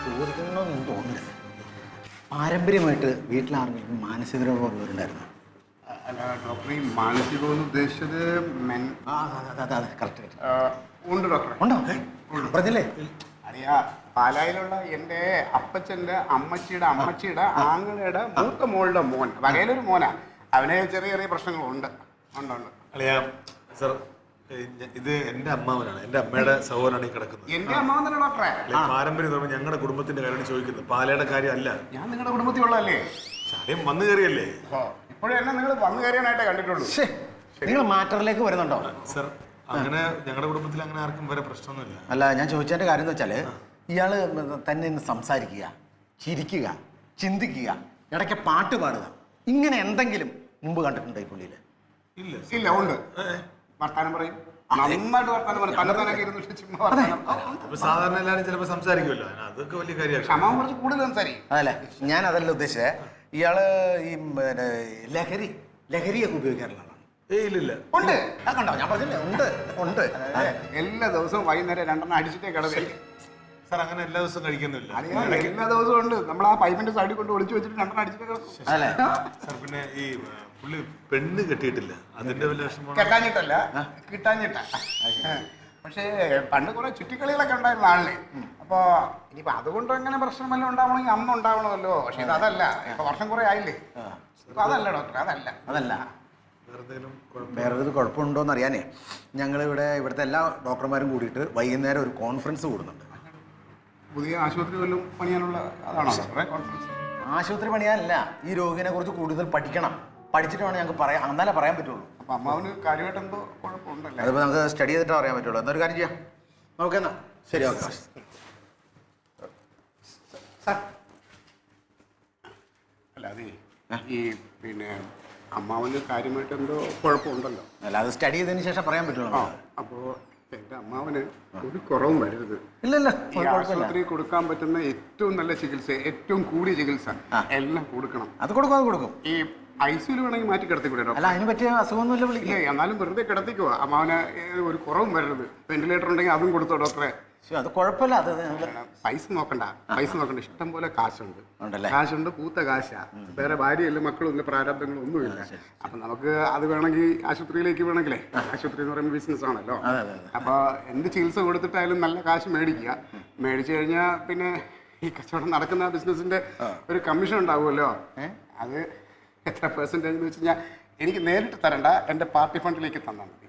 ചോദിക്കണമെന്നൊന്നും തോന്നുന്നില്ല. പാരമ്പര്യമായിട്ട് വീട്ടിലാർക്കെങ്കിലും മാനസിക രോഗമുള്ളവരുണ്ടായിരുന്നു? അല്ല ഡോക്ടർ, ഈ മാനസികം എന്ന് ഉദ്ദേശിച്ചത് അതെ കറക്റ്റ്. ഉണ്ട് ഡോക്ടറെ. ഉണ്ടോ? പറഞ്ഞില്ലേ? അറിയാ, പാലായിലുള്ള എൻ്റെ അപ്പച്ചൻ്റെ അമ്മച്ചിയുടെ അമ്മച്ചിയുടെ ആങ്ങളയുടെ മൂത്ത മോളുടെ മോൻ, വകയിലൊരു മോനാ. അവന് ചെറിയ ചെറിയ പ്രശ്നങ്ങളുണ്ട്. ഉണ്ട് ഉണ്ട്. അളിയാ സർ, ഇത് എന്റെ അമ്മാവനാണ്, എന്റെ അമ്മയുടെ സഹോദരനാണ് ഈ കിടക്കുന്നത്. എന്റെ അമ്മാവൻ തന്നെ ഡോക്ടറെ. പാരമ്പര്യം എന്ന് പറഞ്ഞാൽ ഞങ്ങളുടെ കുടുംബത്തിന്റെ കാര്യമാണ് ചോദിക്കുന്നത്, പാലയുടെ കാര്യമല്ല. ഞാൻ നിങ്ങളുടെ കുടുംബത്തിലുള്ളതല്ലേ? ചാടിയം വന്നു കയറിയല്ലേ? ഇപ്പോഴും എന്നെ നിങ്ങൾ വന്നു കയറിയാനായിട്ടേ കണ്ടിട്ടുള്ളൂ. നിങ്ങൾ മാറ്ററിലേക്ക് വരുന്നുണ്ടോ? സർ, അങ്ങനെ ഞങ്ങളുടെ കുടുംബത്തിൽ അങ്ങനെ ആർക്കും വരെ പ്രശ്നമൊന്നുമില്ല. അല്ല, ഞാൻ ചോദിച്ചതിന്റെ കാര്യം എന്ന് വെച്ചാല് ഇയാള് തന്നെ ഇന്ന് സംസാരിക്കുക, ചിരിക്കുക, ചിന്തിക്കുക, ഇടയ്ക്ക് പാട്ട് പാടുക, ഇങ്ങനെ എന്തെങ്കിലും മുമ്പ് കണ്ടിട്ടുണ്ടോ ഈ പുള്ളിയില്? ഇല്ല ഇല്ല. ഉണ്ട്. വർത്താനം പറയും, നന്നായിട്ട് വർത്താനം പറയും. തന്നെത്താനൊക്കെ ഇരുന്നിട്ട് ചുമ്മാ വർത്താനം. സാധാരണ എല്ലാവരും ചിലപ്പോൾ സംസാരിക്കുമല്ലോ, അതൊക്കെ വലിയ കാര്യമാണ്. ക്ഷമാവ് കുറച്ച് കൂടുതൽ സംസാരിക്കും. അതല്ലേ, ഞാൻ അതല്ല ഉദ്ദേശിച്ചത്. ഇയാള് ഈ ലഹരിയൊക്കെ ഉപയോഗിക്കാറുള്ളതാണ്? ഇല്ലില്ല. ഉണ്ട്. കണ്ടോ, ഞാൻ പറഞ്ഞില്ലേ, ഉണ്ട് ഉണ്ട്. എല്ലാ ദിവസവും വൈകുന്നേരം 2 അടിച്ചിട്ടേ കിടന്നില്ല. സാർ, അങ്ങനെ എല്ലാ ദിവസവും കഴിക്കുന്നില്ല. എല്ലാ ദിവസവും ഉണ്ട്. നമ്മൾ ആ പൈപ്പിന്റെ സൈഡിൽ കൊണ്ട് ഒളിച്ചു വെച്ചിട്ട് 2 അടിച്ചിട്ടേ കിടക്കും. അല്ലേ? സാർ, പിന്നെ ഈ പുള്ളി പെണ്ണ് കെട്ടിയിട്ടില്ല, അതിന്റെ വലിയ വിഷമമാണ്. കെട്ടാഞ്ഞിട്ടല്ല, കിട്ടാഞ്ഞിട്ട. പക്ഷേ പണ്ട് കുറെ ചുറ്റിക്കളികളൊക്കെ ഉണ്ടായിരുന്ന ആളിനെ. അപ്പൊ ഇനിയിപ്പോ അതുകൊണ്ട് എങ്ങനെ പ്രശ്നം വല്ലതും ഉണ്ടാവണമെങ്കിൽ അന്ന് ഉണ്ടാവണമല്ലോ. പക്ഷെ ഇത് അതല്ല. ഇപ്പൊ വർഷം കുറെ ആയില്ലേ. ഇപ്പൊ അതല്ല ഡോക്ടർ, അതല്ല. വേറെ ഒരു കുഴപ്പമുണ്ടോന്ന് അറിയാനേ ഇവിടുത്തെ എല്ലാ ഡോക്ടർമാരും കൂടിയിട്ട് വൈകുന്നേരം ഒരു കോൺഫറൻസ് കൂടുന്നുണ്ട്. പുതിയ ആശുപത്രി വല്ലതും പണിയാനുള്ള അതാണോ ഡോക്ടറെ കോൺഫറൻസ്? ആശുപത്രി പണിയാനല്ല, ഈ രോഗിനെ കുറിച്ച് കൂടുതൽ പഠിക്കണം. പഠിച്ചിട്ട് വേണം ഞങ്ങൾക്ക് പറയാം, എന്നാലേ പറയാൻ പറ്റുള്ളൂ. അപ്പൊ അമ്മാവന് കാര്യമായിട്ട് എന്തോ കുഴപ്പമുണ്ടല്ലേ? അതിപ്പോൾ നമുക്ക് സ്റ്റഡി ചെയ്തിട്ട് അറിയാൻ പറ്റുള്ളൂ. എന്നൊരു കാര്യം ചെയ്യാം നമുക്കെന്നാ. ശരി, ഓക്കെ. അല്ല അതെ, ഈ പിന്നെ അമ്മാവന് കാര്യമായിട്ട് എന്തോ കുഴപ്പമുണ്ടല്ലോ. അല്ല, അത് സ്റ്റഡി ചെയ്തതിന് ശേഷം പറയാൻ പറ്റുള്ളൂ. അപ്പോൾ എൻ്റെ അമ്മാവന് ഒരു കുറവും വരരുത്. ഇല്ലല്ല, ഈ ആശുപത്രി കൊടുക്കാൻ പറ്റുന്ന ഏറ്റവും നല്ല ചികിത്സ, ഏറ്റവും കൂടിയ ചികിത്സ എല്ലാം കൊടുക്കണം. അത് കൊടുക്കും. ഈ ഐസിയിൽ വേണമെങ്കിൽ മാറ്റി കിടത്തിക്കൂടെ ഡോക്ടർ? അല്ല, അതിന് പറ്റിയ അസുഖമൊന്നുമില്ല വിളിക്കുക. എന്നാലും വെറുതെ കിടത്തിക്കുവാ. അമ്മാവന് ഒരു കുറവും വരരുത്. വെന്റിലേറ്റർ ഉണ്ടെങ്കിൽ അതും കൊടുത്തോ ഡോക്ടറെ. അത് കുഴപ്പമില്ല. അത് പൈസ നോക്കണ്ട. ഇഷ്ടം പോലെ കാശുണ്ട്. ഉണ്ടല്ലേ? കാശുണ്ട്, പൂത്ത കാശാ. വേറെ ഭാര്യയില്ല, മക്കളും ഇല്ല, പ്രാരാബ്ദങ്ങളും ഒന്നുമില്ല. അപ്പൊ നമുക്ക് അത് വേണമെങ്കിൽ ആശുപത്രിയിലേക്ക് വേണമെങ്കിലേ, ആശുപത്രി എന്ന് പറയുമ്പോൾ ബിസിനസ് ആണല്ലോ. അപ്പൊ എന്ത് ചികിത്സ കൊടുത്തിട്ടായാലും നല്ല കാശ് മേടിച്ചു കഴിഞ്ഞാൽ പിന്നെ ഈ കച്ചവടം നടക്കുന്ന ബിസിനസിന്റെ ഒരു കമ്മീഷൻ ഉണ്ടാവുമല്ലോ. അത് എത്ര പെർസെന്റേജ് എന്ന് വെച്ച് കഴിഞ്ഞാൽ എനിക്ക് നേരിട്ട് തരണ്ട, എൻ്റെ പാർട്ടി ഫണ്ടിലേക്ക് തന്നാൽ മതി.